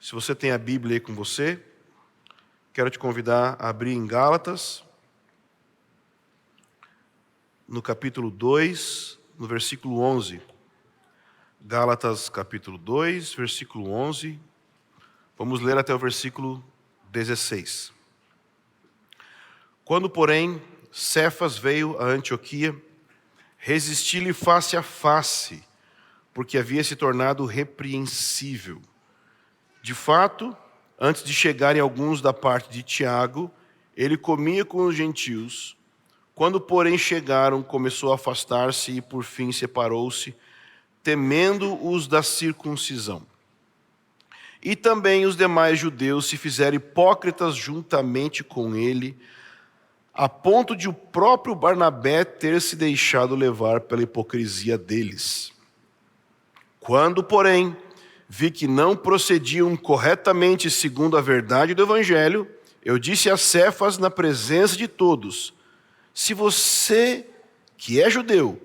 Se você tem a Bíblia aí com você, quero te convidar a abrir em Gálatas, no capítulo 2, no versículo 11. Gálatas, capítulo 2, versículo 11. Vamos ler até o versículo 16. Quando, porém, Cefas veio a Antioquia, resisti-lhe face a face, porque havia se tornado repreensível. De fato, antes de chegarem alguns da parte de Tiago, ele comia com os gentios. Quando, porém, chegaram, começou a afastar-se e, por fim, separou-se, temendo os da circuncisão. E também os demais judeus se fizeram hipócritas juntamente com ele, a ponto de o próprio Barnabé ter se deixado levar pela hipocrisia deles. Quando, porém, vi que não procediam corretamente segundo a verdade do Evangelho, eu disse a Cefas na presença de todos: se você, que é judeu,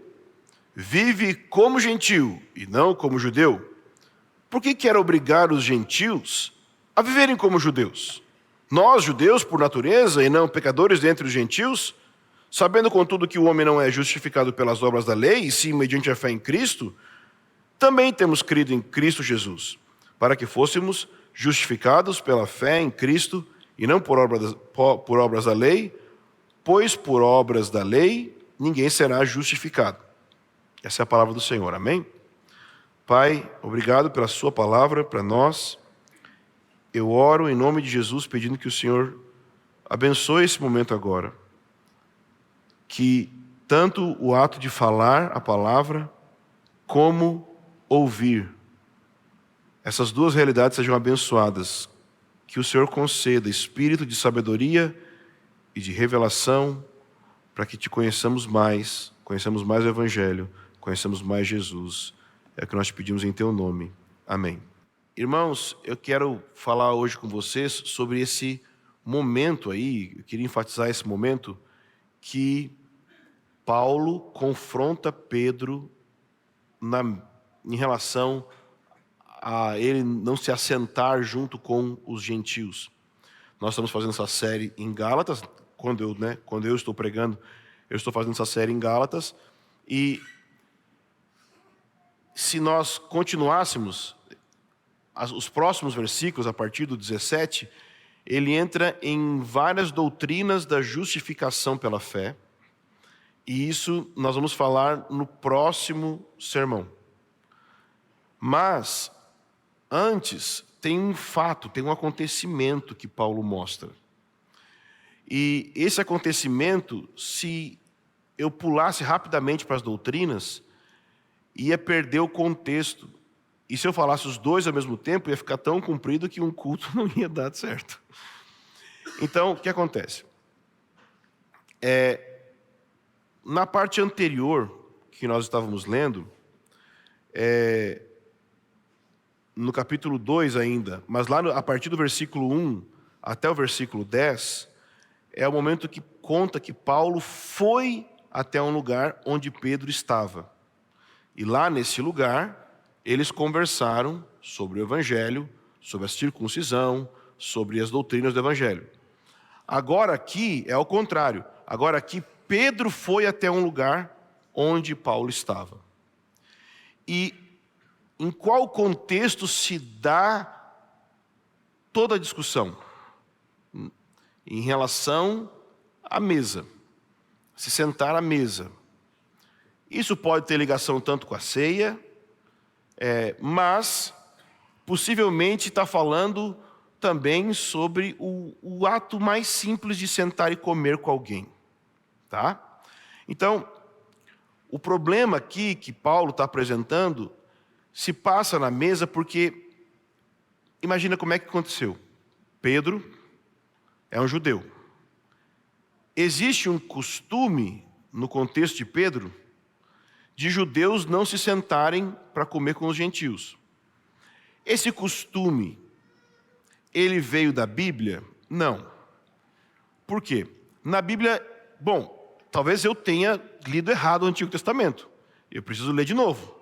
vive como gentio e não como judeu, por que quer obrigar os gentios a viverem como judeus? Nós, judeus, por natureza, e não pecadores dentre os gentios, sabendo, contudo, que o homem não é justificado pelas obras da lei, e sim mediante a fé em Cristo, também temos crido em Cristo Jesus, para que fôssemos justificados pela fé em Cristo e não por obras da lei, pois por obras da lei ninguém será justificado. Essa é a palavra do Senhor, amém? Pai, obrigado pela sua palavra para nós. Eu oro em nome de Jesus pedindo que o Senhor abençoe esse momento agora. Que tanto o ato de falar a palavra como ouvir, essas duas realidades sejam abençoadas. Que o Senhor conceda espírito de sabedoria e de revelação para que te conheçamos mais o Evangelho, conheçamos mais Jesus. É o que nós te pedimos em teu nome. Amém. Irmãos, eu quero falar hoje com vocês sobre esse momento aí, eu queria enfatizar esse momento que Paulo confronta Pedro em relação a ele não se assentar junto com os gentios. Nós estamos fazendo essa série em Gálatas, quando eu estou pregando, eu estou fazendo essa série em Gálatas, e se nós continuássemos os próximos versículos, a partir do 17, ele entra em várias doutrinas da justificação pela fé, e isso nós vamos falar no próximo sermão. Mas, antes, tem um fato, tem um acontecimento que Paulo mostra. E esse acontecimento, se eu pulasse rapidamente para as doutrinas, ia perder o contexto. E se eu falasse os dois ao mesmo tempo, ia ficar tão comprido que um culto não ia dar certo. Então, o que acontece? Na parte anterior, que nós estávamos lendo, no capítulo 2 ainda, mas lá a partir do versículo 1 até o versículo 10, é o momento que conta que Paulo foi até um lugar onde Pedro estava. E lá nesse lugar, eles conversaram sobre o Evangelho, sobre a circuncisão, sobre as doutrinas do Evangelho. Agora aqui é o contrário. Agora aqui Pedro foi até um lugar onde Paulo estava. E em qual contexto se dá toda a discussão? Em relação à mesa. Se sentar à mesa. Isso pode ter ligação tanto com a ceia, mas possivelmente está falando também sobre o ato mais simples de sentar e comer com alguém. Tá? Então, o problema aqui que Paulo está apresentando se passa na mesa porque, imagina como é que aconteceu. Pedro é um judeu. Existe um costume, no contexto de Pedro, de judeus não se sentarem para comer com os gentios. Esse costume, ele veio da Bíblia? Não. Por quê? Na Bíblia, talvez eu tenha lido errado o Antigo Testamento. Eu preciso ler de novo.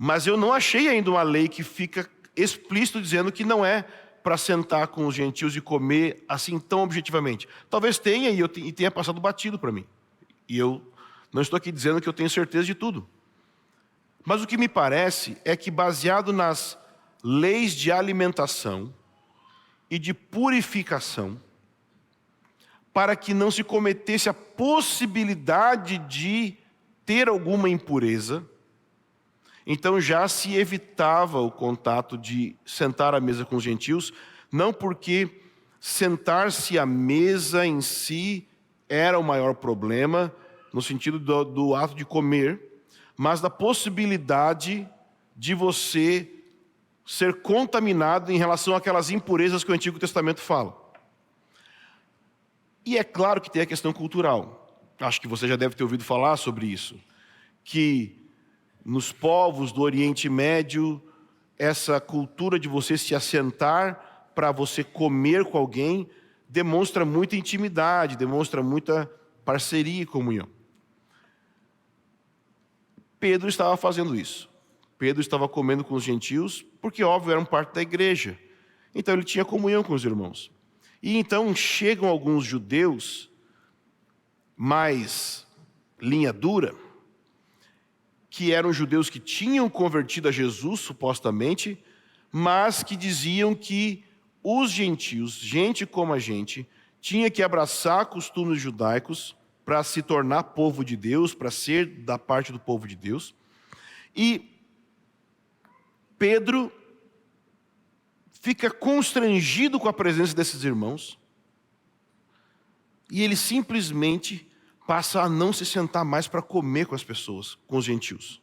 Mas eu não achei ainda uma lei que fica explícito dizendo que não é para sentar com os gentios e comer assim tão objetivamente. Talvez tenha e tenha passado batido para mim. E eu não estou aqui dizendo que eu tenho certeza de tudo. Mas o que me parece é que, baseado nas leis de alimentação e de purificação, para que não se cometesse a possibilidade de ter alguma impureza, então já se evitava o contato de sentar à mesa com os gentios, não porque sentar-se à mesa em si era o maior problema, no sentido do ato de comer, mas da possibilidade de você ser contaminado em relação àquelas impurezas que o Antigo Testamento fala. E é claro que tem a questão cultural. Acho que você já deve ter ouvido falar sobre isso. Que nos povos do Oriente Médio, essa cultura de você se assentar para você comer com alguém demonstra muita intimidade, demonstra muita parceria e comunhão. Pedro estava fazendo isso. Pedro estava comendo com os gentios, porque, óbvio, eram parte da igreja. Então ele tinha comunhão com os irmãos. E então chegam alguns judeus mais linha dura, que eram judeus que tinham convertido a Jesus, supostamente, mas que diziam que os gentios, gente como a gente, tinha que abraçar costumes judaicos para se tornar povo de Deus, para ser da parte do povo de Deus. E Pedro fica constrangido com a presença desses irmãos e ele simplesmente passa a não se sentar mais para comer com as pessoas, com os gentios.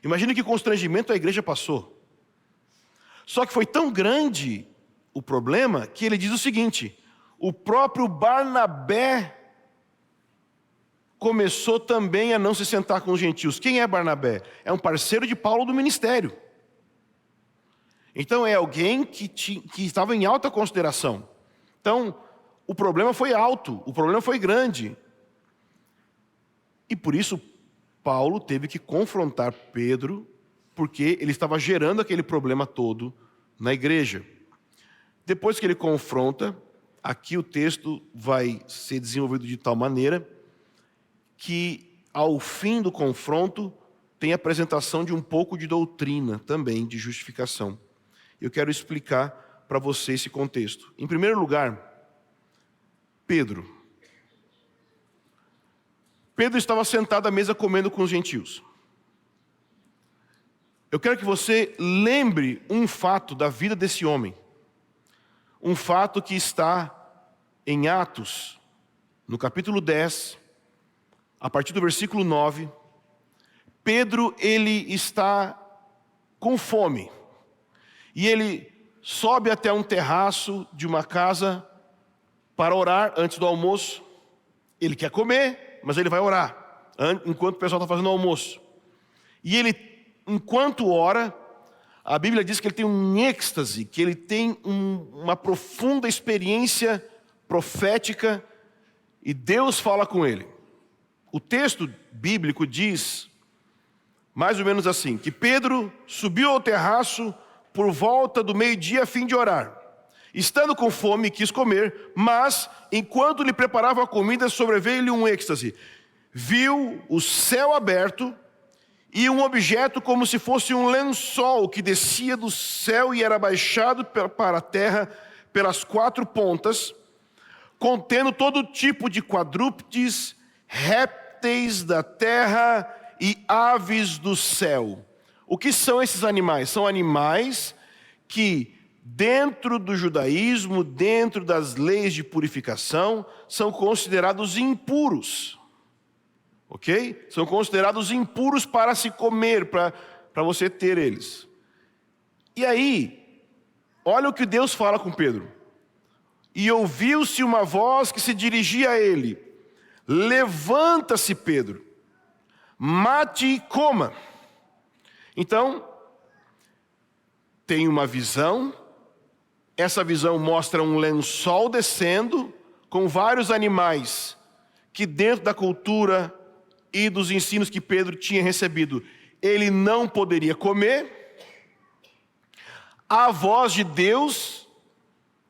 Imagina que constrangimento a igreja passou. Só que foi tão grande o problema que ele diz o seguinte: o próprio Barnabé começou também a não se sentar com os gentios. Quem é Barnabé? É um parceiro de Paulo do ministério. Então é alguém que estava em alta consideração. Então, o problema foi alto, o problema foi grande. E por isso, Paulo teve que confrontar Pedro, porque ele estava gerando aquele problema todo na igreja. Depois que ele confronta, aqui o texto vai ser desenvolvido de tal maneira que, ao fim do confronto, tem a apresentação de um pouco de doutrina também, de justificação. Eu quero explicar para você esse contexto. Em primeiro lugar, Pedro estava sentado à mesa comendo com os gentios. Eu quero que você lembre um fato da vida desse homem. Um fato que está em Atos, no capítulo 10, a partir do versículo 9. Pedro, ele está com fome. E ele sobe até um terraço de uma casa para orar antes do almoço. Ele quer comer, mas ele vai orar enquanto o pessoal está fazendo o almoço. E ele, enquanto ora, a Bíblia diz que ele tem um êxtase, que ele tem uma profunda experiência profética e Deus fala com ele. O texto bíblico diz, mais ou menos assim, que Pedro subiu ao terraço por volta do meio-dia a fim de orar. Estando com fome, quis comer, mas, enquanto lhe preparava a comida, sobreveio-lhe um êxtase. Viu o céu aberto e um objeto como se fosse um lençol que descia do céu e era baixado para a terra pelas quatro pontas, contendo todo tipo de quadrúpedes, répteis da terra e aves do céu. O que são esses animais? São animais que, dentro do judaísmo, dentro das leis de purificação, são considerados impuros. Ok? São considerados impuros para se comer, para você ter eles. E aí, olha o que Deus fala com Pedro. E ouviu-se uma voz que se dirigia a ele: levanta-se, Pedro, mate e coma. Então, tem uma visão. Essa visão mostra um lençol descendo com vários animais que, dentro da cultura e dos ensinos que Pedro tinha recebido, ele não poderia comer. a voz de Deus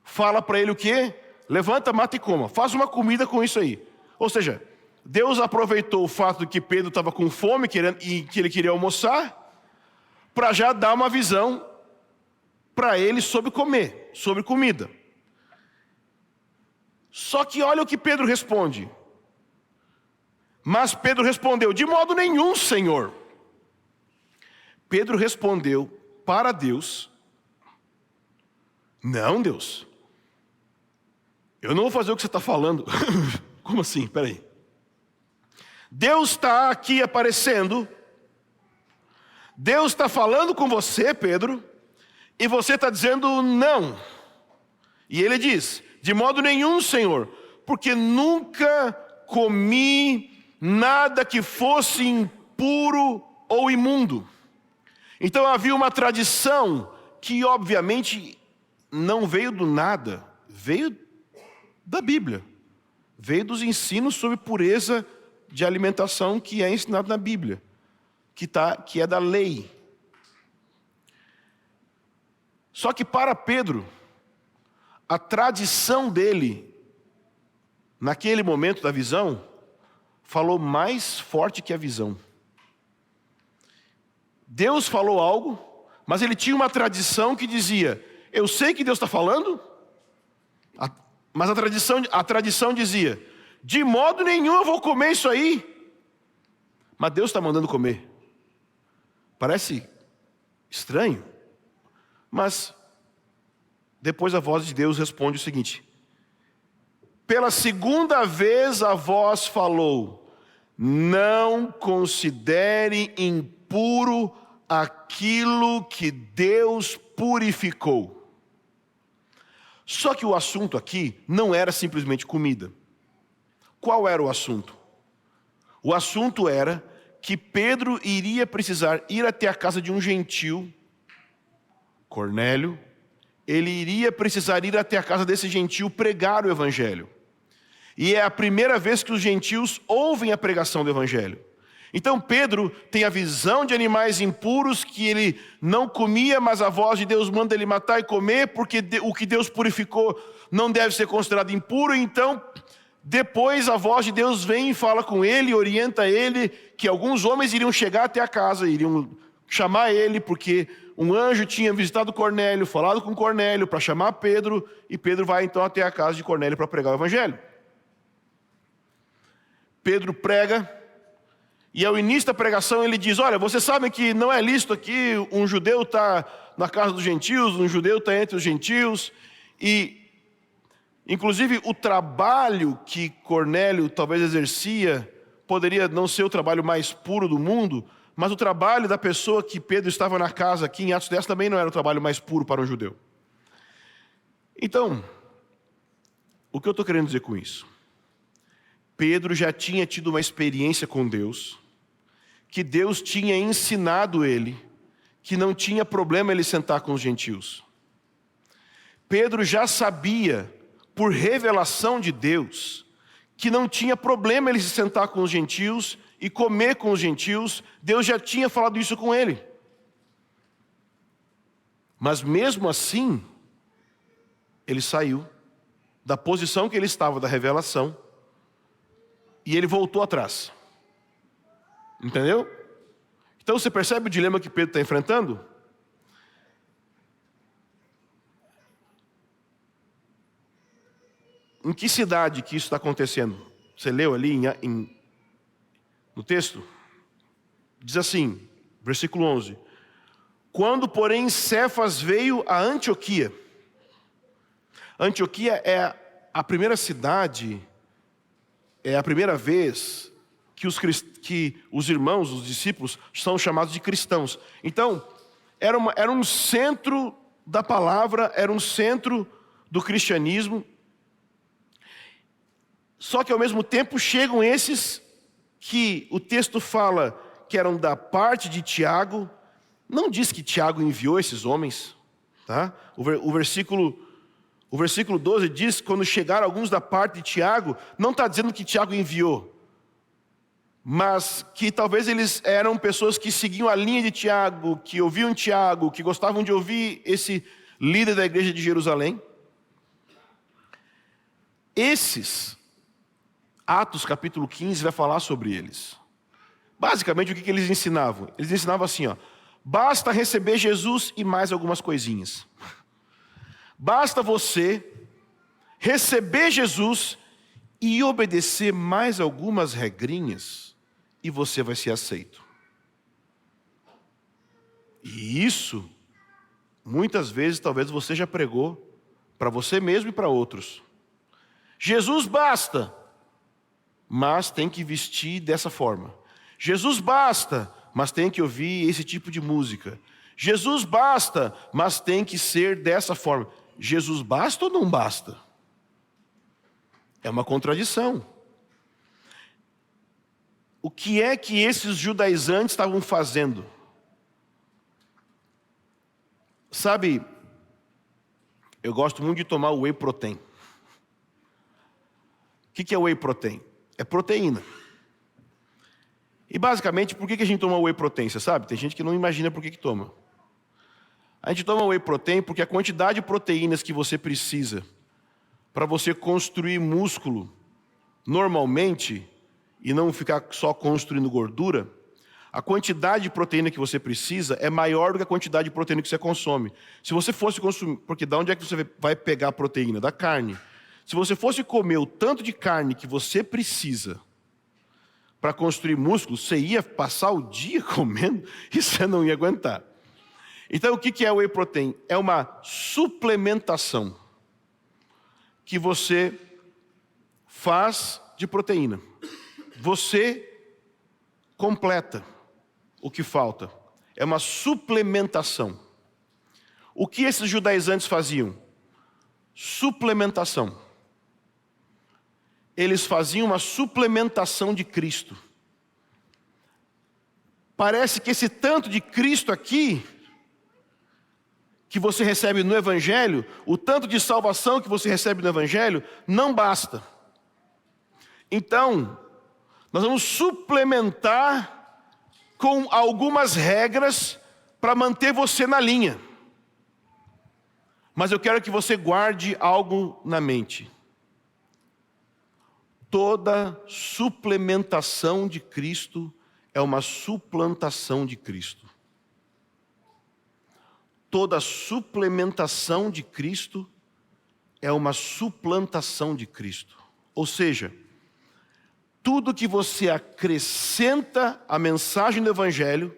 fala para ele o quê? Levanta, mata e coma. Faz uma comida com isso aí. Ou seja, Deus aproveitou o fato de que Pedro estava com fome e que ele queria almoçar, para já dar uma visão para ele sobre comer, sobre comida. Só que olha o que Pedro responde. Mas Pedro respondeu: de modo nenhum, Senhor. Pedro respondeu para Deus: não, Deus, eu não vou fazer o que você está falando. Como assim? Peraí. Deus está aqui aparecendo, Deus está falando com você, Pedro, e você está dizendo não. E ele diz: de modo nenhum, Senhor, porque nunca comi nada que fosse impuro ou imundo. Então havia uma tradição que obviamente não veio do nada, veio da Bíblia, veio dos ensinos sobre pureza de alimentação que é ensinado na Bíblia, que é da lei. Só que para Pedro, a tradição dele, naquele momento da visão, falou mais forte que a visão. Deus falou algo, mas ele tinha uma tradição que dizia: eu sei que Deus está falando, mas a tradição dizia: de modo nenhum eu vou comer isso aí. Mas Deus está mandando comer. Parece estranho, mas depois a voz de Deus responde o seguinte: pela segunda vez a voz falou: não considere impuro aquilo que Deus purificou. Só que o assunto aqui não era simplesmente comida. Qual era o assunto? O assunto era que Pedro iria precisar ir até a casa de um gentil, Cornélio. Ele iria precisar ir até a casa desse gentil pregar o evangelho. E é a primeira vez que os gentios ouvem a pregação do evangelho. Então Pedro tem a visão de animais impuros que ele não comia, mas a voz de Deus manda ele matar e comer, porque o que Deus purificou não deve ser considerado impuro. Então depois a voz de Deus vem e fala com ele, orienta ele que alguns homens iriam chegar até a casa, iriam chamar ele, porque um anjo tinha visitado Cornélio, falado com Cornélio para chamar Pedro, e Pedro vai então até a casa de Cornélio para pregar o evangelho. Pedro prega, e ao início da pregação ele diz: olha, vocês sabem que não é lícito aqui, um judeu está na casa dos gentios, um judeu está entre os gentios, e inclusive o trabalho que Cornélio talvez exercia poderia não ser o trabalho mais puro do mundo, mas o trabalho da pessoa que Pedro estava na casa aqui em Atos 10 também não era o trabalho mais puro para um judeu. Então, o que eu estou querendo dizer com isso? Pedro já tinha tido uma experiência com Deus, que Deus tinha ensinado ele, que não tinha problema ele sentar com os gentios. Pedro já sabia, por revelação de Deus, que não tinha problema ele se sentar com os gentios e comer com os gentios. Deus já tinha falado isso com ele. Mas mesmo assim, ele saiu da posição que ele estava da revelação e ele voltou atrás. Entendeu? Então você percebe o dilema que Pedro está enfrentando? Em que cidade que isso está acontecendo? Você leu ali no texto? Diz assim, versículo 11: quando, porém, Cefas veio a Antioquia. Antioquia é a primeira cidade, é a primeira vez que os irmãos, os discípulos, são chamados de cristãos. Então, era um centro da palavra, era um centro do cristianismo. Só que ao mesmo tempo chegam esses que o texto fala que eram da parte de Tiago. Não diz que Tiago enviou esses homens, tá? O versículo 12 diz que quando chegaram alguns da parte de Tiago, não está dizendo que Tiago enviou, mas que talvez eles eram pessoas que seguiam a linha de Tiago, que ouviam Tiago, que gostavam de ouvir esse líder da igreja de Jerusalém. Esses, Atos capítulo 15 vai falar sobre eles. Basicamente, o que eles ensinavam? Eles ensinavam assim, ó: basta receber Jesus e mais algumas coisinhas. Basta você receber Jesus e obedecer mais algumas regrinhas, e você vai ser aceito. E isso, muitas vezes, talvez você já pregou para você mesmo e para outros. Jesus basta, mas tem que vestir dessa forma. Jesus basta, mas tem que ouvir esse tipo de música. Jesus basta, mas tem que ser dessa forma. Jesus basta ou não basta? É uma contradição. O que é que esses judaizantes estavam fazendo? Sabe, eu gosto muito de tomar whey protein. O que é whey protein? É proteína. E basicamente, por que a gente toma whey protein? Você sabe? Tem gente que não imagina por que toma. A gente toma whey protein porque a quantidade de proteínas que você precisa para você construir músculo normalmente, e não ficar só construindo gordura, a quantidade de proteína que você precisa é maior do que a quantidade de proteína que você consome. Se você fosse consumir, porque de onde é que você vai pegar a proteína? Da carne. Se você fosse comer o tanto de carne que você precisa para construir músculo, você ia passar o dia comendo e você não ia aguentar. Então, o que é o whey protein? É uma suplementação que você faz de proteína. Você completa o que falta. É uma suplementação. O que esses judaizantes faziam? Suplementação. Eles faziam uma suplementação de Cristo. Parece que esse tanto de Cristo aqui, que você recebe no Evangelho, o tanto de salvação que você recebe no Evangelho, não basta. Então, nós vamos suplementar com algumas regras para manter você na linha. Mas eu quero que você guarde algo na mente. Toda suplementação de Cristo é uma suplantação de Cristo. Toda suplementação de Cristo é uma suplantação de Cristo. Ou seja, tudo que você acrescenta à mensagem do Evangelho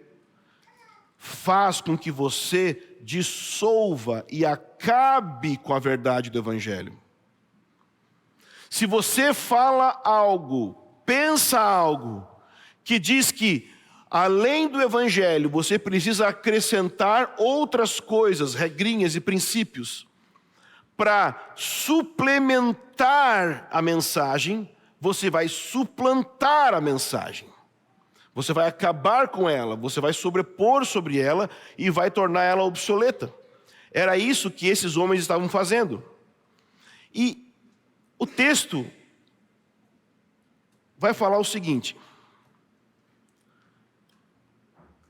faz com que você dissolva e acabe com a verdade do Evangelho. Se você fala algo, pensa algo, que diz que, além do Evangelho, você precisa acrescentar outras coisas, regrinhas e princípios, para suplementar a mensagem, você vai suplantar a mensagem. Você vai acabar com ela, você vai sobrepor sobre ela e vai tornar ela obsoleta. Era isso que esses homens estavam fazendo. E o texto vai falar o seguinte.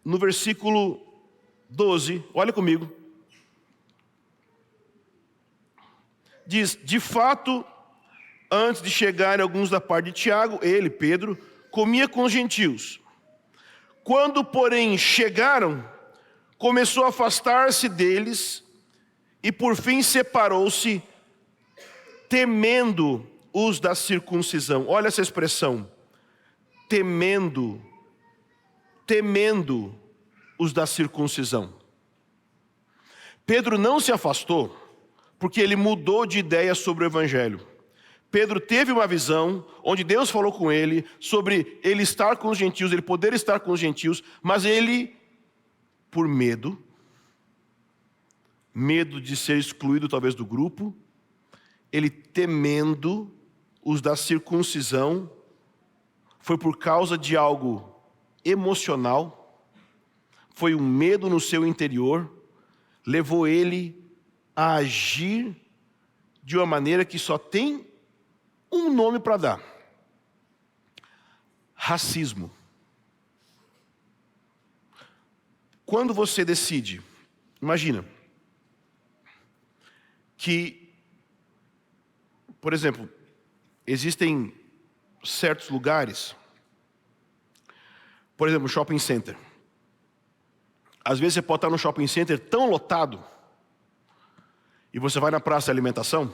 No versículo 12, olha comigo. Diz: de fato, antes de chegarem alguns da parte de Tiago, ele, Pedro, comia com os gentios. Quando, porém, chegaram, começou a afastar-se deles e, por fim, separou-se, temendo os da circuncisão. Olha essa expressão. Temendo os da circuncisão. Pedro não se afastou porque ele mudou de ideia sobre o Evangelho. Pedro teve uma visão onde Deus falou com ele sobre ele estar com os gentios, ele poder estar com os gentios, mas ele, por medo de ser excluído talvez do grupo, ele temendo os da circuncisão, foi por causa de algo emocional, foi um medo no seu interior, levou ele a agir de uma maneira que só tem um nome para dar: Racismo. Quando você decide, imagina, que, por exemplo, existem certos lugares, por exemplo, shopping center. Às vezes você pode estar no shopping center tão lotado, e você vai na praça de alimentação,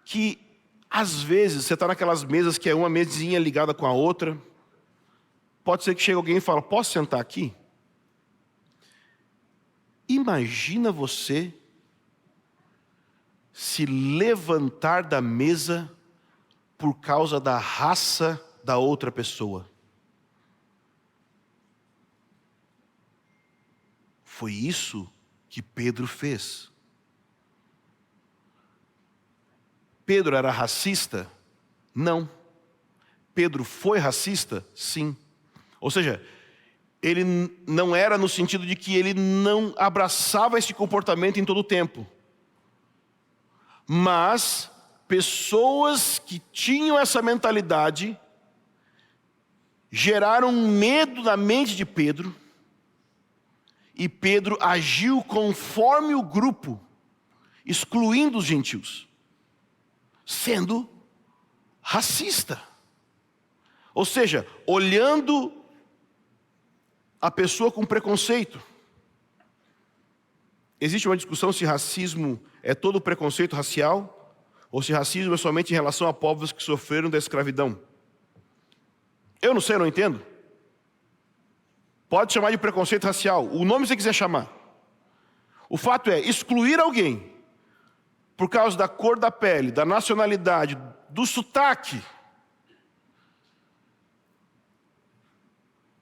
que às vezes você está naquelas mesas que é uma mesinha ligada com a outra. Pode ser que chegue alguém e fale, posso sentar aqui? Imagina você se levantar da mesa por causa da raça da outra pessoa. Foi isso que Pedro fez. Pedro era racista? Não. Pedro foi racista? Sim. Ou seja, ele não era no sentido de que ele não abraçava esse comportamento em todo o tempo. Mas pessoas que tinham essa mentalidade geraram medo na mente de Pedro, e Pedro agiu conforme o grupo, excluindo os gentios, sendo racista. Ou seja, olhando a pessoa com preconceito. Existe uma discussão se racismo é todo preconceito racial, ou se racismo é somente em relação a povos que sofreram da escravidão. Eu não sei, eu não entendo. Pode chamar de preconceito racial, o nome que você quiser chamar. O fato é, excluir alguém por causa da cor da pele, da nacionalidade, do sotaque.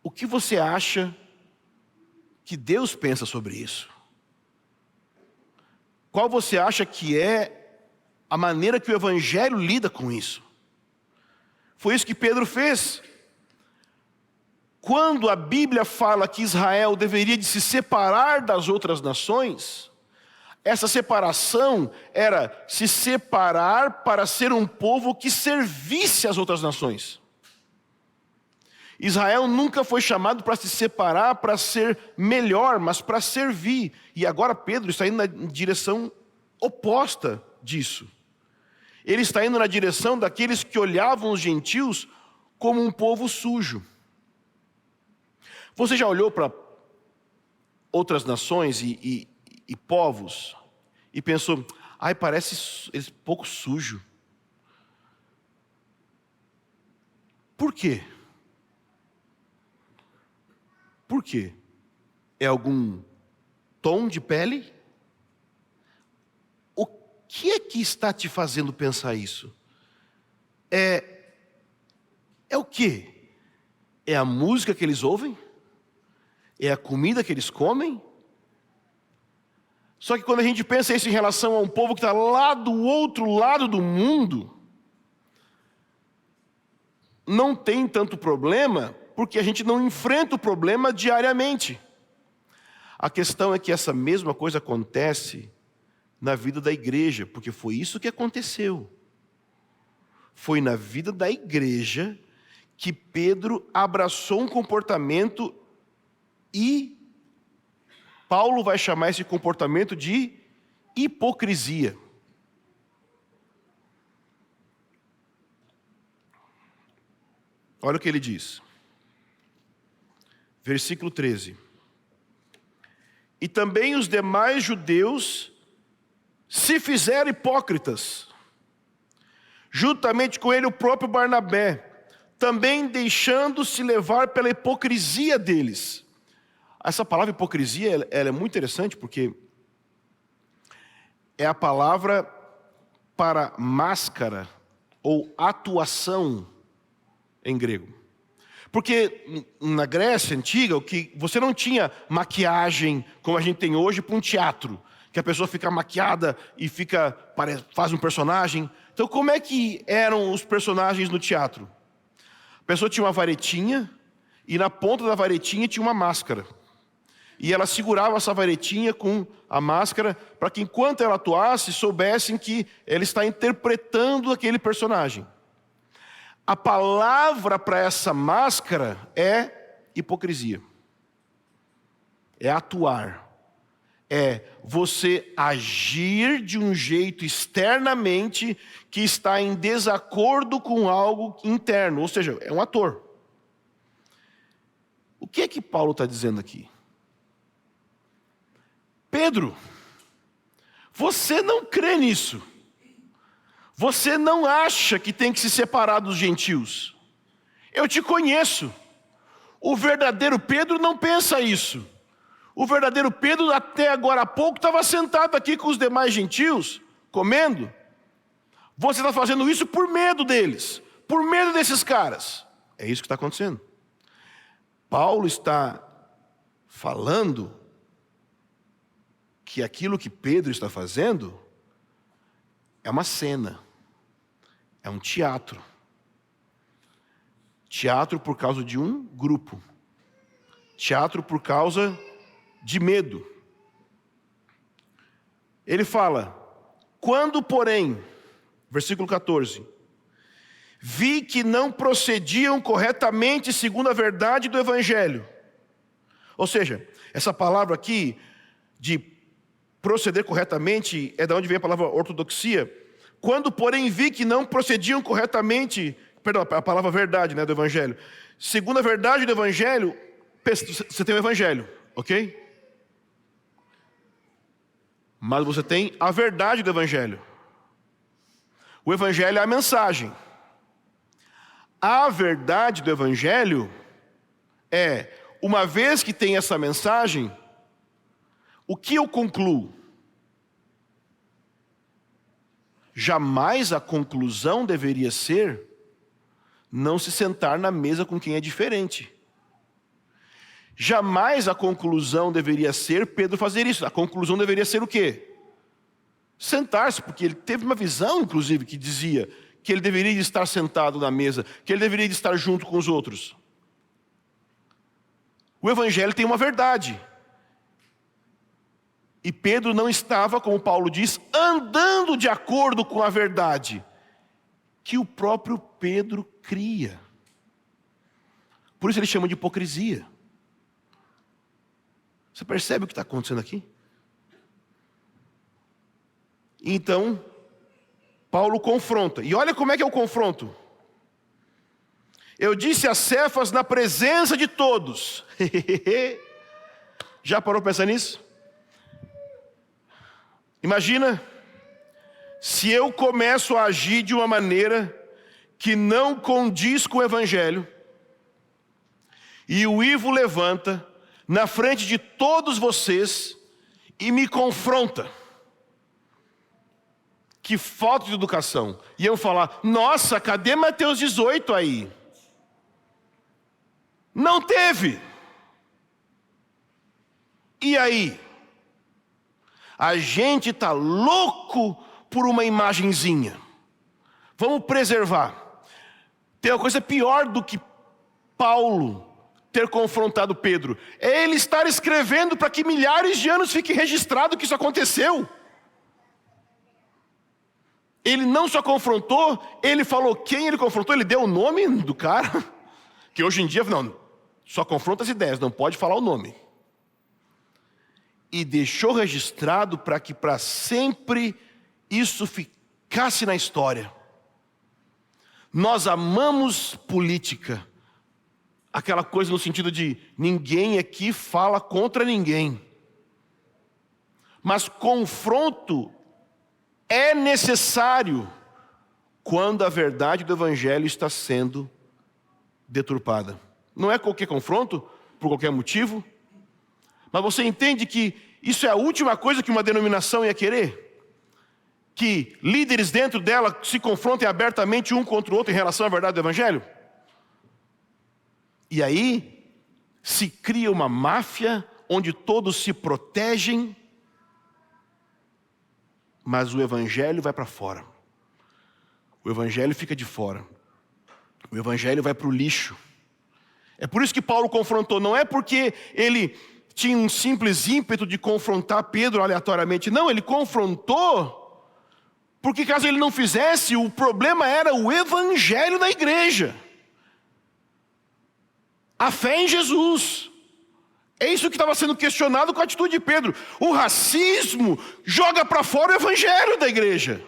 O que você acha que Deus pensa sobre isso? Qual você acha que é a maneira que o Evangelho lida com isso? Foi isso que Pedro fez. Quando a Bíblia fala que Israel deveria de se separar das outras nações, essa separação era se separar para ser um povo que servisse às outras nações. Israel nunca foi chamado para se separar, para ser melhor, mas para servir. E agora Pedro está indo na direção oposta disso. Ele está indo na direção daqueles que olhavam os gentios como um povo sujo. Você já olhou para outras nações e povos e pensou, ai, parece pouco sujo. Por quê? Por quê? É algum tom de pele? O que é que está te fazendo pensar isso? É o quê? É a música que eles ouvem? É a comida que eles comem? Só que quando a gente pensa isso em relação a um povo que está lá do outro lado do mundo, não tem tanto problema, porque a gente não enfrenta o problema diariamente. A questão é que essa mesma coisa acontece na vida da igreja, porque foi isso que aconteceu. Foi na vida da igreja que Pedro abraçou um comportamento e Paulo vai chamar esse comportamento de hipocrisia. Olha o que ele diz. Versículo 13. E também os demais judeus se fizeram hipócritas, juntamente com ele o próprio Barnabé, também deixando-se levar pela hipocrisia deles. Essa palavra hipocrisia, ela é muito interessante, porque é a palavra para máscara ou atuação em grego. Porque na Grécia Antiga, você não tinha maquiagem como a gente tem hoje para um teatro, que a pessoa fica maquiada e faz um personagem. Então como é que eram os personagens no teatro? A pessoa tinha uma varetinha e na ponta da varetinha tinha uma máscara. E ela segurava essa varetinha com a máscara para que enquanto ela atuasse, soubessem que ela está interpretando aquele personagem. A palavra para essa máscara é hipocrisia. É atuar. É você agir de um jeito externamente que está em desacordo com algo interno. Ou seja, é um ator. O que é que Paulo está dizendo aqui? Pedro, você não crê nisso. Você não acha que tem que se separar dos gentios. Eu te conheço. O verdadeiro Pedro não pensa isso. O verdadeiro Pedro, até agora há pouco, estava sentado aqui com os demais gentios, comendo. Você está fazendo isso por medo deles, por medo desses caras. É isso que está acontecendo. Paulo está falando que aquilo que Pedro está fazendo é uma cena, é um teatro. Teatro por causa de um grupo. Teatro por causa de medo. Ele fala: quando, porém, versículo 14, vi que não procediam corretamente segundo a verdade do Evangelho. Ou seja, essa palavra aqui de proceder corretamente é da onde vem a palavra ortodoxia. Quando, porém, vi que não procediam corretamente, perdão, a palavra verdade, né, do Evangelho. Segundo a verdade do Evangelho, você tem o Evangelho, ok? Mas você tem a verdade do Evangelho. O Evangelho é a mensagem. A verdade do Evangelho é, uma vez que tem essa mensagem, o que eu concluo? Jamais a conclusão deveria ser não se sentar na mesa com quem é diferente. Jamais a conclusão deveria ser Pedro fazer isso. A conclusão deveria ser o quê? Sentar-se, porque ele teve uma visão, inclusive, que dizia que ele deveria estar sentado na mesa, que ele deveria estar junto com os outros. O Evangelho tem uma verdade. E Pedro não estava, como Paulo diz, andando de acordo com a verdade que o próprio Pedro cria. Por isso ele chama de hipocrisia. Você percebe o que está acontecendo aqui? Então, Paulo confronta. E olha como é que é o confronto. Eu disse a Cefas na presença de todos. Já parou para pensar nisso? Imagina se eu começo a agir de uma maneira que não condiz com o Evangelho, e o Ivo levanta na frente de todos vocês e me confronta. Que falta de educação. E eu falar: nossa, cadê Mateus 18 aí? Não teve. E aí? A gente está louco por uma imagenzinha. Vamos preservar. Tem uma coisa pior do que Paulo ter confrontado Pedro. É ele estar escrevendo para que milhares de anos fique registrado que isso aconteceu. Ele não só confrontou, ele falou quem ele confrontou, ele deu o nome do cara. Que hoje em dia, não, só confronta as ideias, não pode falar o nome. E deixou registrado para que para sempre isso ficasse na história. Nós amamos política. Aquela coisa no sentido de ninguém aqui fala contra ninguém. Mas confronto é necessário quando a verdade do Evangelho está sendo deturpada. Não é qualquer confronto, por qualquer motivo. Mas você entende que isso é a última coisa que uma denominação ia querer? Que líderes dentro dela se confrontem abertamente um contra o outro em relação à verdade do Evangelho? E aí se cria uma máfia onde todos se protegem, mas o Evangelho vai para fora. O Evangelho fica de fora. O Evangelho vai para o lixo. É por isso que Paulo confrontou. Não é porque ele tinha um simples ímpeto de confrontar Pedro aleatoriamente. Não, ele confrontou Porque caso ele não fizesse, o problema era o evangelho da igreja. A fé em Jesus. É isso que estava sendo questionado com a atitude de Pedro. O racismo joga para fora o evangelho da igreja.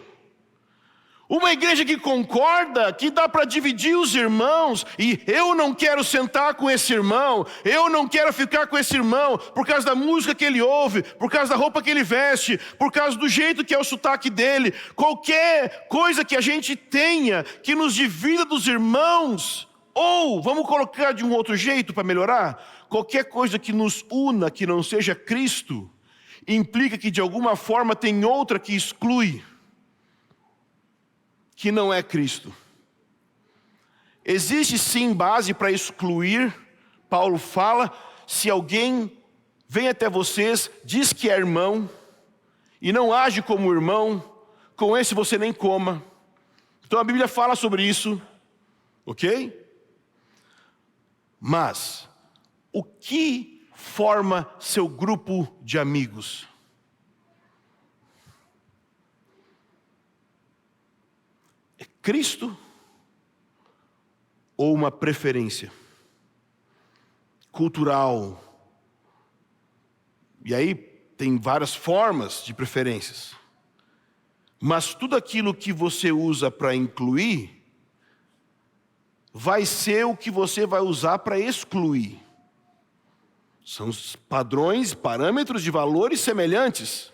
Uma igreja que concorda, que dá para dividir os irmãos, e eu não quero sentar com esse irmão, eu não quero ficar com esse irmão, por causa da música que ele ouve, por causa da roupa que ele veste, por causa do jeito que é o sotaque dele. Qualquer coisa que a gente tenha que nos divida dos irmãos, ou, vamos colocar de um outro jeito para melhorar, qualquer coisa que nos una, que não seja Cristo, implica que de alguma forma tem outra que exclui, que não é Cristo. Existe sim base para excluir. Paulo fala, se alguém vem até vocês, diz que é irmão, e não age como irmão, com esse você nem coma. Então a Bíblia fala sobre isso, ok? Mas, o que forma seu grupo de amigos? É Cristo ou uma preferência cultural? E aí tem várias formas de preferências. Mas tudo aquilo que você usa para incluir vai ser o que você vai usar para excluir. São os padrões, parâmetros de valores semelhantes.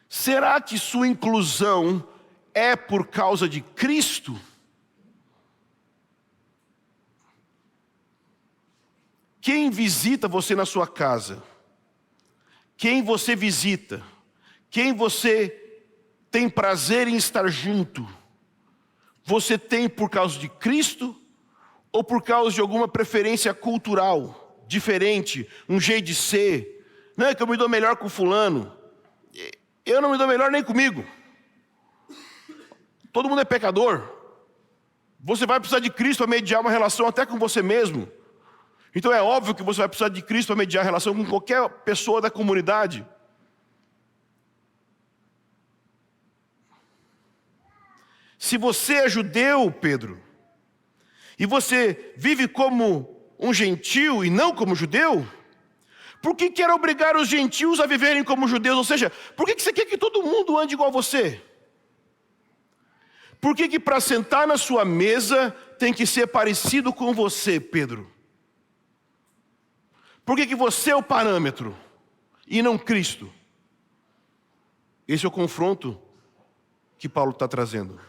Será que sua inclusão é por causa de Cristo? Quem visita você na sua casa? Quem você visita? Quem você tem prazer em estar junto? Você tem por causa de Cristo ou por causa de alguma preferência cultural diferente, um jeito de ser? Não é que eu me dou melhor com fulano. Eu não me dou melhor nem comigo. Todo mundo é pecador. Você vai precisar de Cristo para mediar uma relação até com você mesmo. Então é óbvio que você vai precisar de Cristo para mediar a relação com qualquer pessoa da comunidade. Se você é judeu, Pedro, e você vive como um gentio e não como judeu, por que quer obrigar os gentios a viverem como judeus? Ou seja, por que você quer que todo mundo ande igual a você? Por que para sentar na sua mesa tem que ser parecido com você, Pedro? Por que você é o parâmetro e não Cristo? Esse é o confronto que Paulo está trazendo.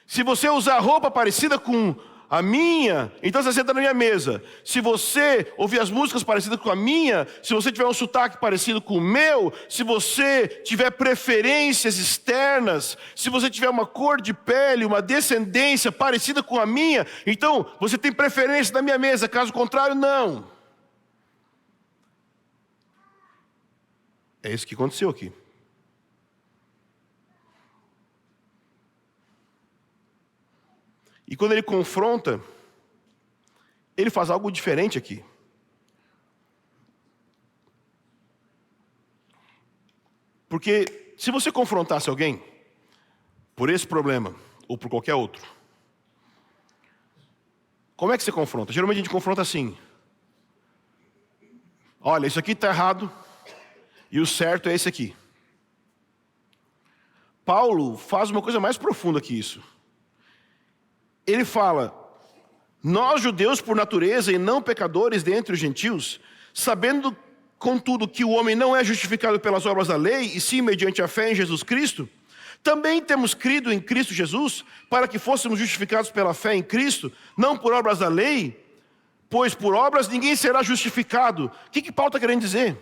Se você usar roupa parecida com a minha, então você senta na minha mesa. Se você ouvir as músicas parecidas com a minha, se você tiver um sotaque parecido com o meu, se você tiver preferências externas, se você tiver uma cor de pele, uma descendência parecida com a minha, então você tem preferência na minha mesa, caso contrário, não. É isso que aconteceu aqui. E quando ele confronta, ele faz algo diferente aqui. Porque se você confrontasse alguém por esse problema, ou por qualquer outro, como é que você confronta? Geralmente a gente confronta assim. Olha, isso aqui está errado, e o certo é esse aqui. Paulo faz uma coisa mais profunda que isso. Ele fala, nós judeus por natureza e não pecadores dentre os gentios, sabendo contudo que o homem não é justificado pelas obras da lei, e sim mediante a fé em Jesus Cristo, também temos crido em Cristo Jesus, para que fôssemos justificados pela fé em Cristo, não por obras da lei, pois por obras ninguém será justificado. O que Paulo está querendo dizer?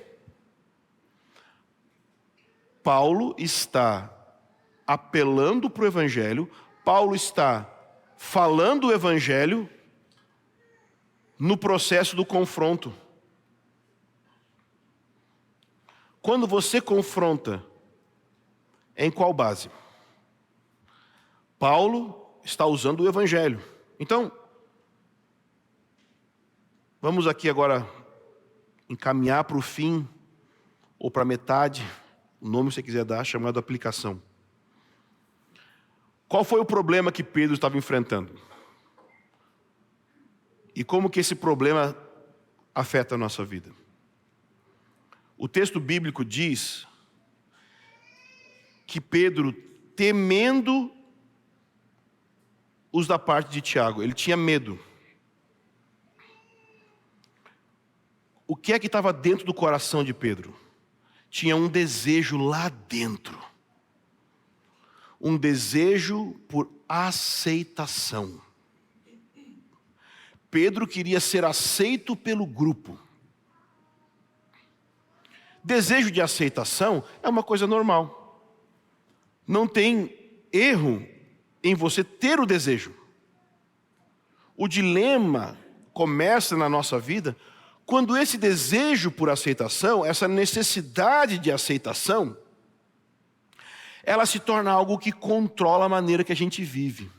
Paulo está apelando para o Evangelho, Paulo está falando o Evangelho no processo do confronto. Quando você confronta, em qual base? Paulo está usando o Evangelho. Então, vamos aqui agora encaminhar para o fim, ou para a metade o nome que você quiser dar, chamado aplicação. Qual foi o problema que Pedro estava enfrentando? E como que esse problema afeta a nossa vida? O texto bíblico diz que Pedro, temendo os da parte de Tiago, ele tinha medo. O que é que estava dentro do coração de Pedro? Tinha um desejo lá dentro. Um desejo por aceitação. Pedro queria ser aceito pelo grupo. Desejo de aceitação é uma coisa normal. Não tem erro em você ter o desejo. O dilema começa na nossa vida quando esse desejo por aceitação, essa necessidade de aceitação, ela se torna algo que controla a maneira que a gente vive.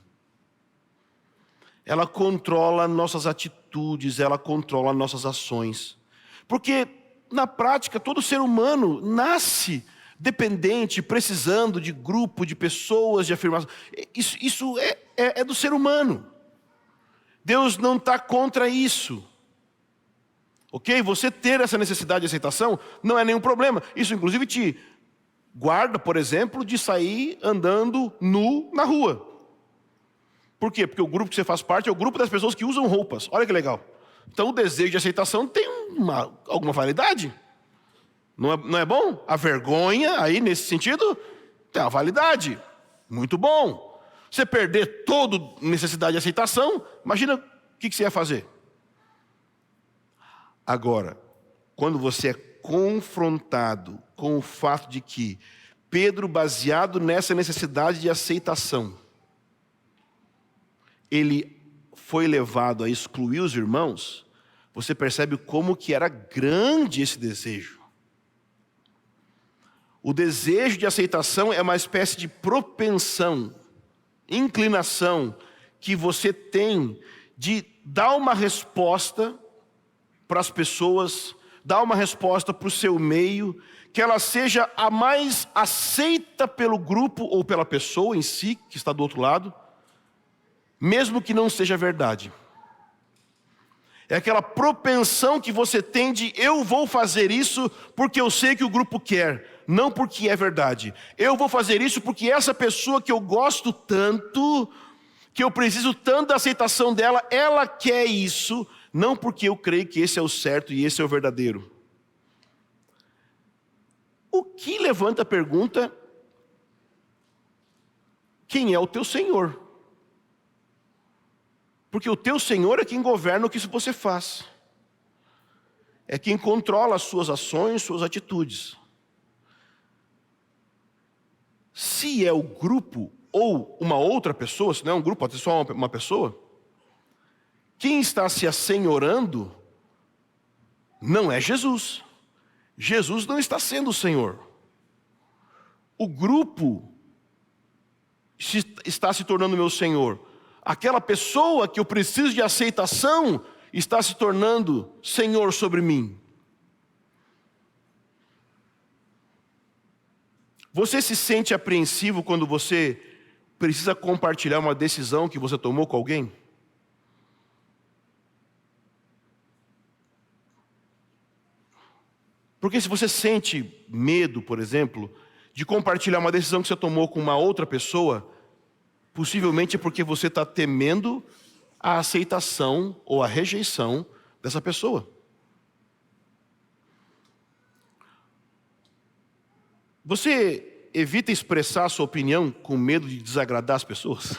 Ela controla nossas atitudes, ela controla nossas ações. Porque, na prática, todo ser humano nasce dependente, precisando de grupo, de pessoas, de afirmação. Isso é do ser humano. Deus não está contra isso. Ok? Você ter essa necessidade de aceitação não é nenhum problema. Isso, inclusive, te guarda, por exemplo, de sair andando nu na rua. Por quê? Porque o grupo que você faz parte é o grupo das pessoas que usam roupas. Olha que legal. Então o desejo de aceitação tem alguma validade. Não é bom? A vergonha, aí nesse sentido, tem uma validade. Muito bom. Você perder toda necessidade de aceitação, imagina o que você ia fazer. Agora, quando você é confrontado com o fato de que Pedro, baseado nessa necessidade de aceitação, ele foi levado a excluir os irmãos, você percebe como que era grande esse desejo. O desejo de aceitação é uma espécie de propensão, inclinação que você tem de dar uma resposta para as pessoas, dar uma resposta para o seu meio, que ela seja a mais aceita pelo grupo ou pela pessoa em si, que está do outro lado, mesmo que não seja verdade. É aquela propensão que você tem de eu vou fazer isso porque eu sei que o grupo quer, não porque é verdade. Eu vou fazer isso porque essa pessoa que eu gosto tanto, que eu preciso tanto da aceitação dela, ela quer isso, não porque eu creio que esse é o certo e esse é o verdadeiro. O que levanta a pergunta: quem é o teu Senhor? Porque o teu Senhor é quem governa o que você faz. É quem controla as suas ações, suas atitudes. Se é o grupo ou uma outra pessoa, se não é um grupo, pode ser só uma pessoa, quem está se assenhorando não é Jesus. Jesus não está sendo o Senhor. O grupo está se tornando meu Senhor. Aquela pessoa que eu preciso de aceitação está se tornando Senhor sobre mim. Você se sente apreensivo quando você precisa compartilhar uma decisão que você tomou com alguém? Porque se você sente medo, por exemplo, de compartilhar uma decisão que você tomou com uma outra pessoa, possivelmente é porque você está temendo a aceitação ou a rejeição dessa pessoa. Você evita expressar a sua opinião com medo de desagradar as pessoas?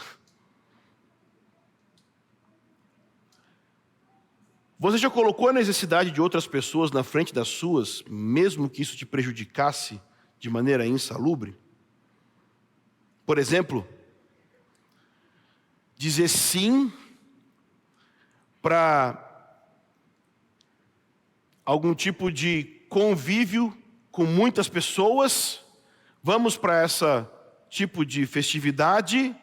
Você já colocou a necessidade de outras pessoas na frente das suas, mesmo que isso te prejudicasse de maneira insalubre? Por exemplo, dizer sim para algum tipo de convívio com muitas pessoas, vamos para esse tipo de festividade,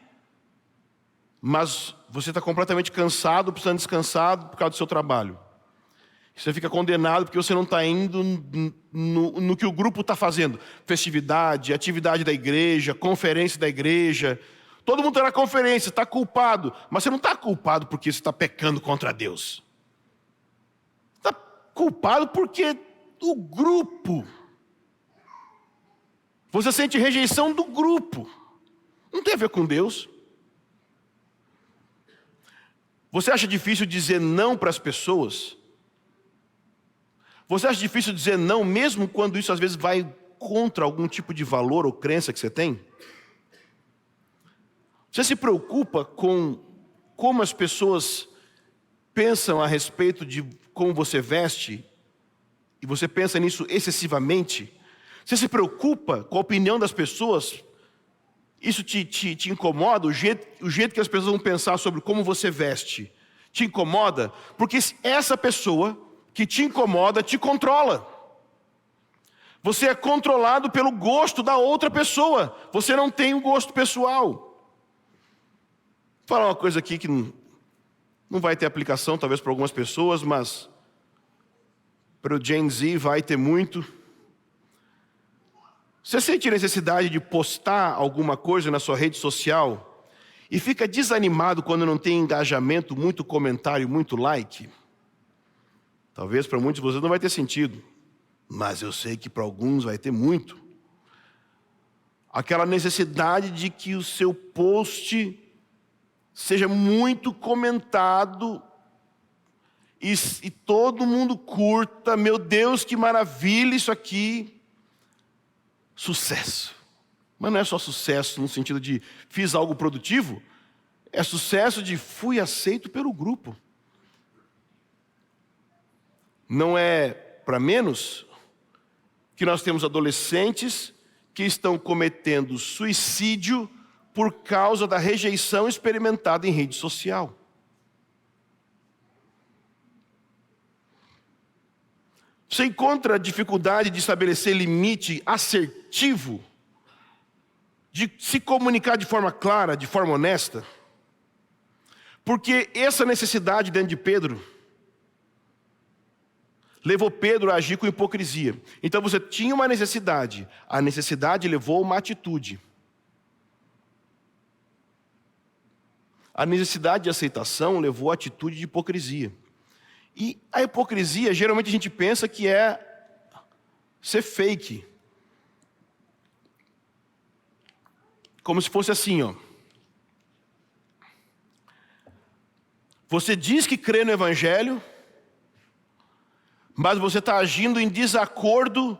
mas você está completamente cansado, precisando descansar por causa do seu trabalho. Você fica condenado porque você não está indo no que o grupo está fazendo. Festividade, atividade da igreja, conferência da igreja. Todo mundo está na conferência, está culpado. Mas você não está culpado porque você está pecando contra Deus. Está culpado porque o grupo. Você sente rejeição do grupo. Não tem a ver com Deus. Você acha difícil dizer não para as pessoas? Você acha difícil dizer não, mesmo quando isso às vezes vai contra algum tipo de valor ou crença que você tem? Você se preocupa com como as pessoas pensam a respeito de como você veste? E você pensa nisso excessivamente? Você se preocupa com a opinião das pessoas? Isso te incomoda? O jeito que as pessoas vão pensar sobre como você veste te incomoda? Porque essa pessoa que te incomoda te controla. Você é controlado pelo gosto da outra pessoa. Você não tem um gosto pessoal. Vou falar uma coisa aqui que não vai ter aplicação talvez para algumas pessoas, mas para o Gen Z vai ter muito. Você sente necessidade de postar alguma coisa na sua rede social e fica desanimado quando não tem engajamento, muito comentário, muito like? Talvez para muitos de vocês não vai ter sentido, mas eu sei que para alguns vai ter muito. Aquela necessidade de que o seu post seja muito comentado e todo mundo curta. Meu Deus, que maravilha isso aqui. Sucesso. Mas não é só sucesso no sentido de fiz algo produtivo. É sucesso de fui aceito pelo grupo. Não é para menos que nós temos adolescentes que estão cometendo suicídio por causa da rejeição experimentada em rede social. Você encontra dificuldade de estabelecer limite assertivo, de se comunicar de forma clara, de forma honesta? Porque essa necessidade dentro de Pedro levou Pedro a agir com hipocrisia. Então você tinha uma necessidade, a necessidade levou a uma atitude. A necessidade de aceitação levou a atitude de hipocrisia. E a hipocrisia, geralmente a gente pensa que é ser fake. Como se fosse assim, ó. Você diz que crê no Evangelho, mas você está agindo em desacordo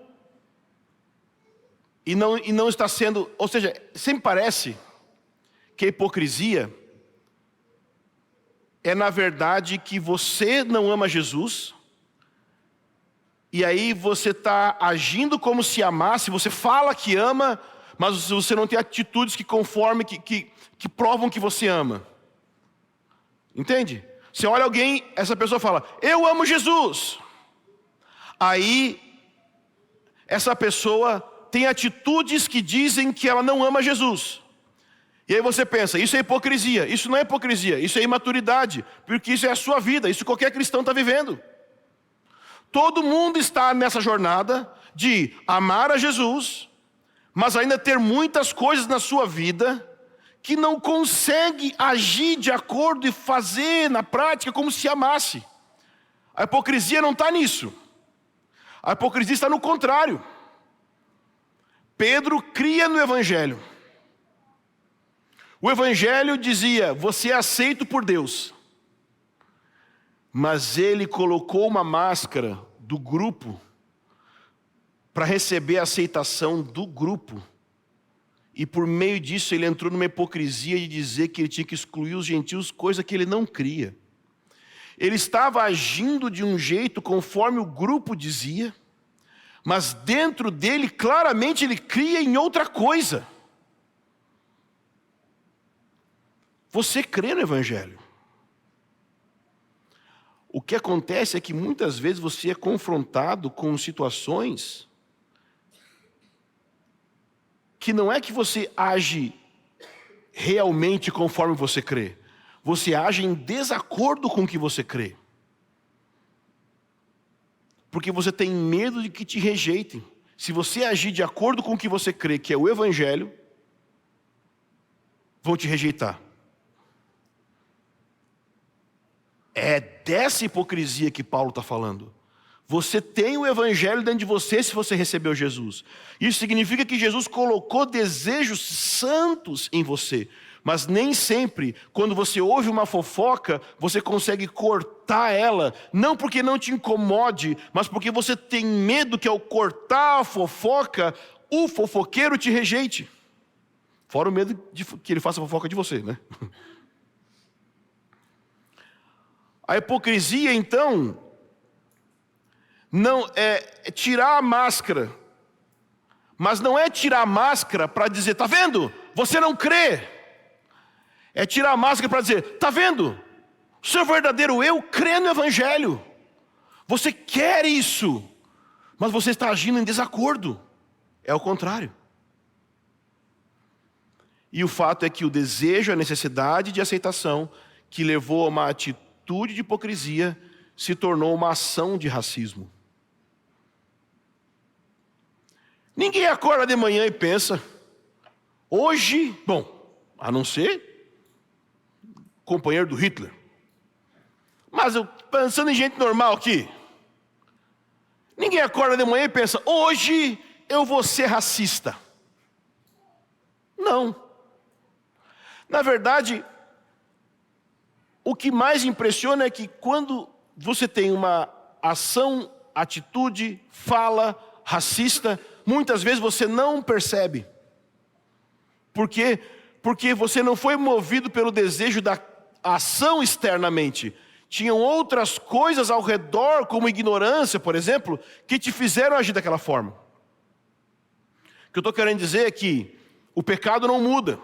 e não está sendo... Ou seja, sempre parece que a hipocrisia é, na verdade, que você não ama Jesus, e aí você está agindo como se amasse, você fala que ama, mas você não tem atitudes que provam que você ama. Entende? Você olha alguém, essa pessoa fala, eu amo Jesus. Aí, essa pessoa tem atitudes que dizem que ela não ama Jesus. E aí você pensa, isso é hipocrisia. Isso não é hipocrisia, isso é imaturidade. Porque isso é a sua vida, isso qualquer cristão está vivendo. Todo mundo está nessa jornada de amar a Jesus, mas ainda ter muitas coisas na sua vida que não consegue agir de acordo e fazer na prática como se amasse. A hipocrisia não está nisso. A hipocrisia está no contrário. Pedro cria no Evangelho. O Evangelho dizia, você é aceito por Deus. Mas ele colocou uma máscara do grupo para receber a aceitação do grupo. E por meio disso ele entrou numa hipocrisia de dizer que ele tinha que excluir os gentios, coisa que ele não cria. Ele estava agindo de um jeito conforme o grupo dizia, mas dentro dele, claramente, ele cria em outra coisa. Você crê no Evangelho. O que acontece é que muitas vezes você é confrontado com situações que não é que você age realmente conforme você crê. Você age em desacordo com o que você crê. porque você tem medo de que te rejeitem. Se você agir de acordo com o que você crê que é o Evangelho, vão te rejeitar. É dessa hipocrisia que Paulo está falando. Você tem o Evangelho dentro de você se você recebeu Jesus. Isso significa que Jesus colocou desejos santos em você. Mas nem sempre, quando você ouve uma fofoca, você consegue cortar ela. Não porque não te incomode, mas porque você tem medo que ao cortar a fofoca, o fofoqueiro te rejeite. Fora o medo de que ele faça fofoca de você, né? A hipocrisia, então, não é tirar a máscara. Mas não é tirar a máscara para dizer, tá vendo? Você não crê. É tirar a máscara para dizer, tá vendo? O seu verdadeiro eu crê no Evangelho. Você quer isso, mas você está agindo em desacordo. É o contrário. E o fato é que o desejo, a necessidade de aceitação, que levou a uma atitude de hipocrisia, se tornou uma ação de racismo. Ninguém acorda de manhã e pensa, hoje, bom, a não ser companheiro do Hitler. Mas eu pensando em gente normal aqui, ninguém acorda de manhã e pensa, hoje eu vou ser racista. Não. Na verdade, o que mais impressiona é que quando você tem uma ação, atitude, fala racista, muitas vezes você não percebe. Por quê? Porque você não foi movido pelo desejo da ação externamente. Tinham outras coisas ao redor, como ignorância, por exemplo, que te fizeram agir daquela forma. O que eu estou querendo dizer é que o pecado não muda,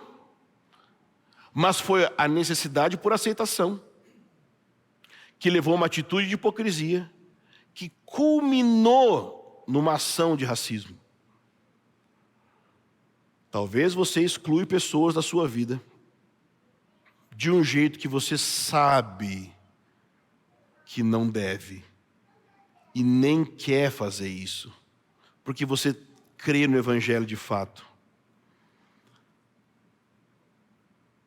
mas foi a necessidade por aceitação que levou a uma atitude de hipocrisia que culminou numa ação de racismo. Talvez você exclui pessoas da sua vida de um jeito que você sabe que não deve e nem quer fazer isso, porque você crê no Evangelho de fato.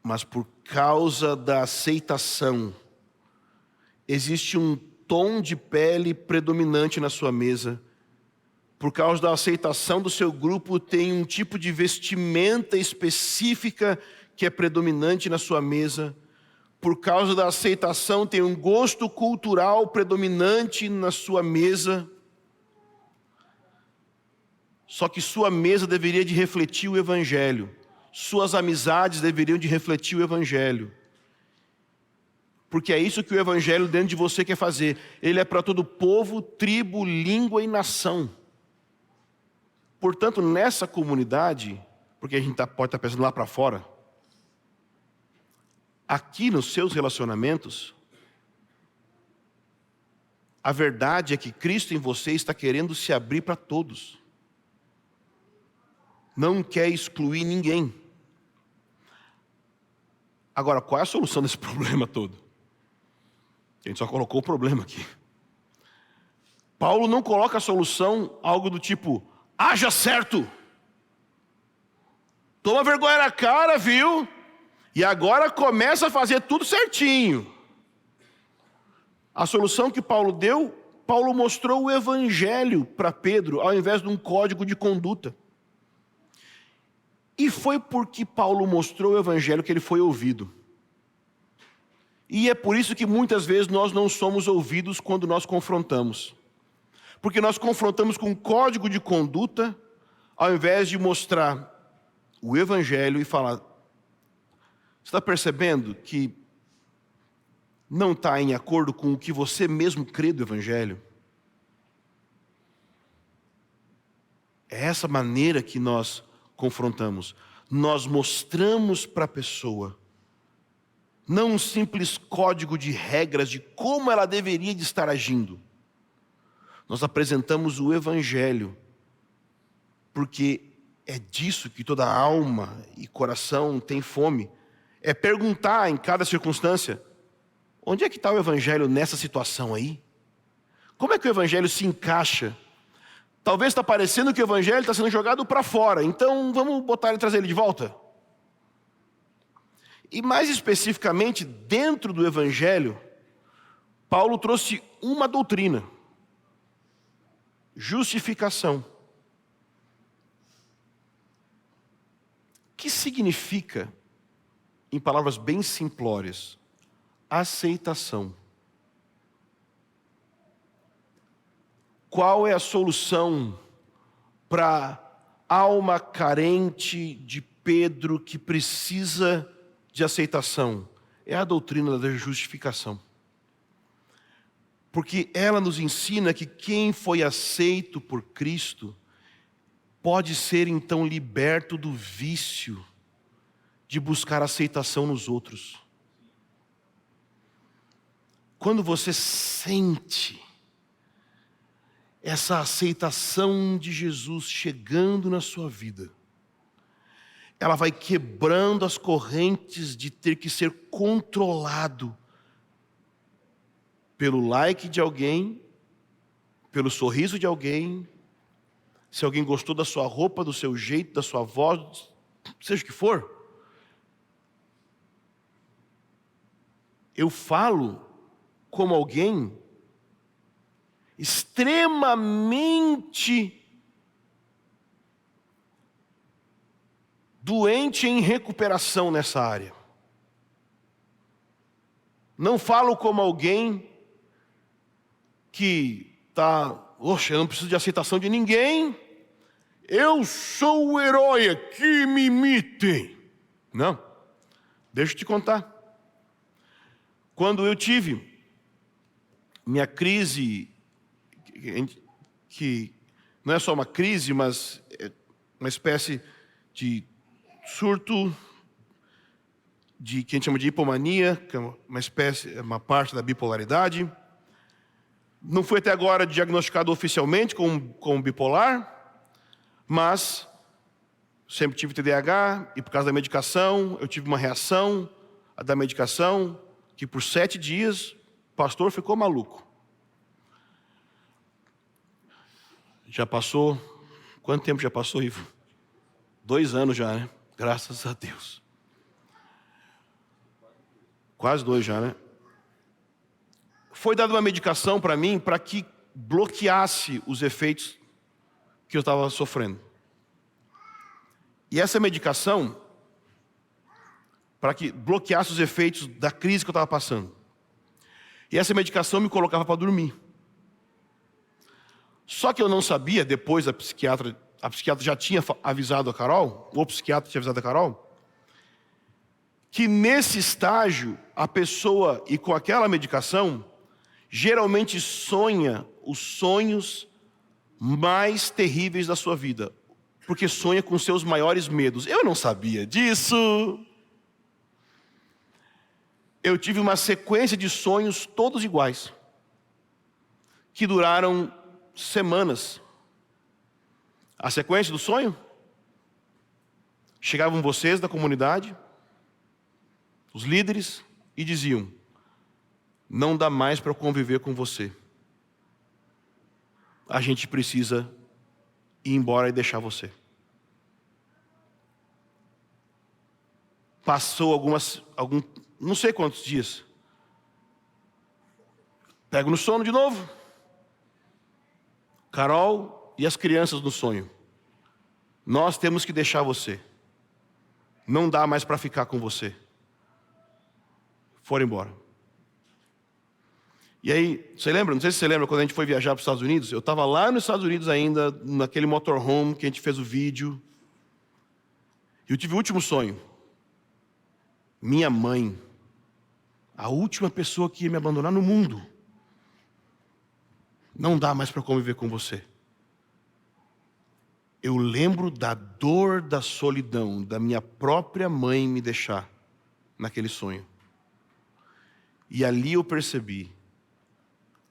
Mas por causa da aceitação, existe um tom de pele predominante na sua mesa. Por causa da aceitação do seu grupo, tem um tipo de vestimenta específica que é predominante na sua mesa. Por causa da aceitação, tem um gosto cultural predominante na sua mesa. Só que sua mesa deveria de refletir o Evangelho. Suas amizades deveriam de refletir o Evangelho. Porque é isso que o Evangelho dentro de você quer fazer. Ele é para todo povo, tribo, língua e nação. Portanto, nessa comunidade, porque a gente pode estar pensando lá para fora, aqui nos seus relacionamentos, a verdade é que Cristo em você está querendo se abrir para todos. Não quer excluir ninguém. Agora, qual é a solução desse problema todo? A gente só colocou o problema aqui. Paulo não coloca a solução algo do tipo, haja certo. Toma vergonha na cara, viu? E agora começa a fazer tudo certinho. A solução que Paulo deu, Paulo mostrou o Evangelho para Pedro, ao invés de um código de conduta. E foi porque Paulo mostrou o Evangelho que ele foi ouvido. E é por isso que muitas vezes nós não somos ouvidos quando nós confrontamos. Porque nós confrontamos com um código de conduta, ao invés de mostrar o Evangelho e falar, você está percebendo que não está em acordo com o que você mesmo crê do Evangelho? É essa maneira que nós confrontamos. Nós mostramos para a pessoa, não um simples código de regras de como ela deveria de estar agindo. Nós apresentamos o Evangelho, porque é disso que toda alma e coração tem fome. É perguntar em cada circunstância, onde é que está o Evangelho nessa situação aí? Como é que o evangelho se encaixa? Talvez está parecendo que o evangelho está sendo jogado para fora, então vamos botar ele e trazer ele de volta. E mais especificamente, dentro do evangelho, Paulo trouxe uma doutrina: justificação. Que significa, em palavras bem simplórias, aceitação. Qual é a solução para a alma carente de Pedro que precisa de aceitação? É a doutrina da justificação. Porque ela nos ensina que quem foi aceito por Cristo pode ser então liberto do vício de buscar aceitação nos outros. Quando você sente essa aceitação de Jesus chegando na sua vida, ela vai quebrando as correntes de ter que ser controlado pelo like de alguém, pelo sorriso de alguém, se alguém gostou da sua roupa, do seu jeito, da sua voz, seja o que for. Eu falo como alguém extremamente doente em recuperação nessa área. Não falo como alguém que está, poxa, eu não preciso de aceitação de ninguém, eu sou o herói aqui, me imitem. Não, deixa eu te contar. Quando eu tive minha crise, que não é só uma crise, mas é uma espécie de surto de que a gente chama de hipomania, que é uma parte da bipolaridade. Não fui até agora diagnosticado oficialmente como bipolar, mas sempre tive TDAH e por causa da medicação, eu tive uma reação da medicação que por 7 dias o pastor ficou maluco. Já passou, quanto tempo já passou, Ivo? 2 anos já, né? Graças a Deus. Quase 2 já, né? Foi dada uma medicação para mim para que bloqueasse os efeitos que eu estava sofrendo. E essa medicação, para que bloqueasse os efeitos da crise que eu estava passando. E essa medicação me colocava para dormir. Só que eu não sabia, depois a psiquiatra já tinha avisado a Carol, ou o psiquiatra tinha avisado a Carol, que nesse estágio, a pessoa, e com aquela medicação, geralmente sonha os sonhos mais terríveis da sua vida, porque sonha com seus maiores medos. Eu não sabia disso. Eu tive uma sequência de sonhos todos iguais, que duraram semanas. A sequência do sonho: chegavam vocês da comunidade, os líderes, e diziam: não dá mais para conviver com você. A gente precisa ir embora e deixar você. Passou não sei quantos dias. Pego no sono de novo. Carol e as crianças no sonho: nós temos que deixar você. Não dá mais para ficar com você. Foram embora. E aí, você lembra? Não sei se você lembra, quando a gente foi viajar para os Estados Unidos, eu estava lá nos Estados Unidos ainda, naquele motorhome que a gente fez o vídeo. E eu tive o último sonho. Minha mãe, a última pessoa que ia me abandonar no mundo, não dá mais para conviver com você. Eu lembro da dor da solidão, da minha própria mãe me deixar naquele sonho. E ali eu percebi,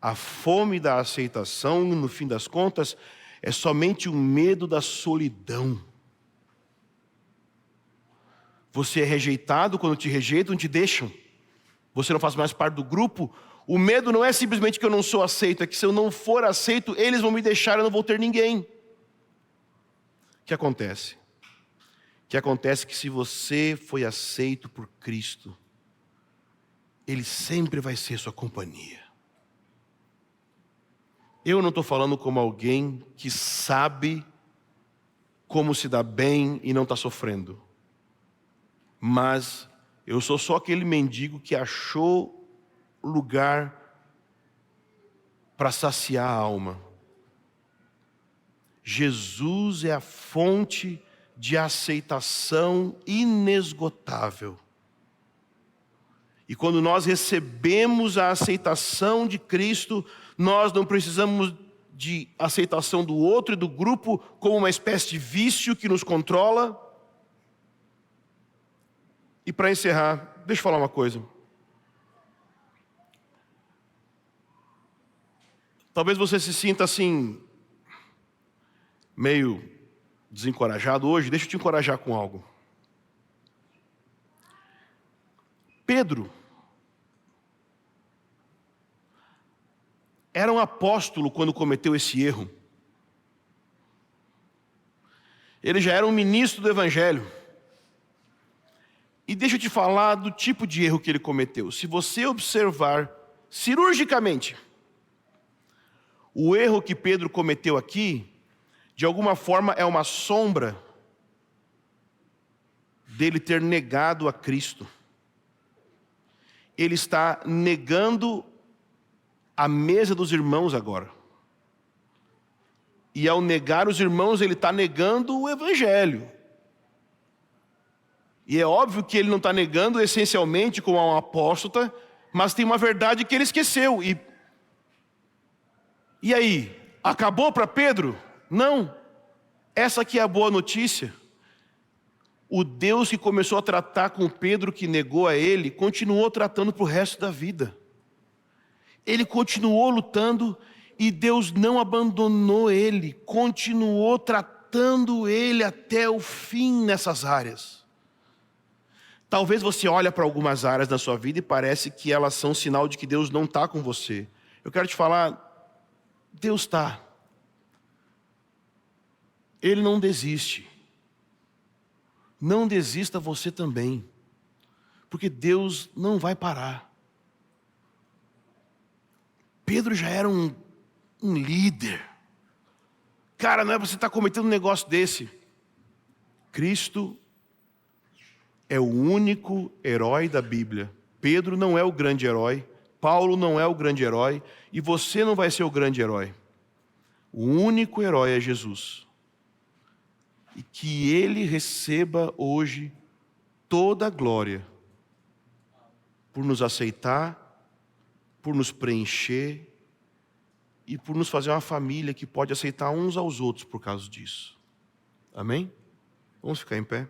a fome da aceitação, no fim das contas, é somente o medo da solidão. Você é rejeitado, quando te rejeitam, te deixam. Você não faz mais parte do grupo. O medo não é simplesmente que eu não sou aceito, é que se eu não for aceito, eles vão me deixar, eu não vou ter ninguém. O que acontece? O que acontece é que se você foi aceito por Cristo, Ele sempre vai ser sua companhia. Eu não estou falando como alguém que sabe como se dar bem e não está sofrendo. Mas eu sou só aquele mendigo que achou lugar para saciar a alma. Jesus é a fonte de aceitação inesgotável. E quando nós recebemos a aceitação de Cristo, nós não precisamos de aceitação do outro e do grupo como uma espécie de vício que nos controla. E para encerrar, deixa eu falar uma coisa. Talvez você se sinta assim, meio desencorajado hoje. Deixa eu te encorajar com algo. Pedro era um apóstolo quando cometeu esse erro. Ele já era um ministro do Evangelho. E deixa eu te falar do tipo de erro que ele cometeu. Se você observar cirurgicamente, o erro que Pedro cometeu aqui, de alguma forma é uma sombra dele ter negado a Cristo. Ele está negando a mesa dos irmãos agora. E ao negar os irmãos, ele está negando o Evangelho. E é óbvio que ele não está negando essencialmente como um apóstata, mas tem uma verdade que ele esqueceu. E aí, acabou para Pedro? Não. Essa aqui é a boa notícia. O Deus que começou a tratar com Pedro, que negou a ele, continuou tratando para o resto da vida. Ele continuou lutando e Deus não abandonou ele, continuou tratando ele até o fim nessas áreas. Talvez você olhe para algumas áreas da sua vida e parece que elas são sinal de que Deus não está com você. Eu quero te falar, Deus está. Ele não desiste. Não desista você também, porque Deus não vai parar. Pedro já era um líder. Cara, não é para você estar cometendo um negócio desse. Cristo é o único herói da Bíblia. Pedro não é o grande herói, Paulo não é o grande herói, e você não vai ser o grande herói. O único herói é Jesus. E que Ele receba hoje toda a glória por nos aceitar, por nos preencher e por nos fazer uma família que pode aceitar uns aos outros por causa disso. Amém? Vamos ficar em pé?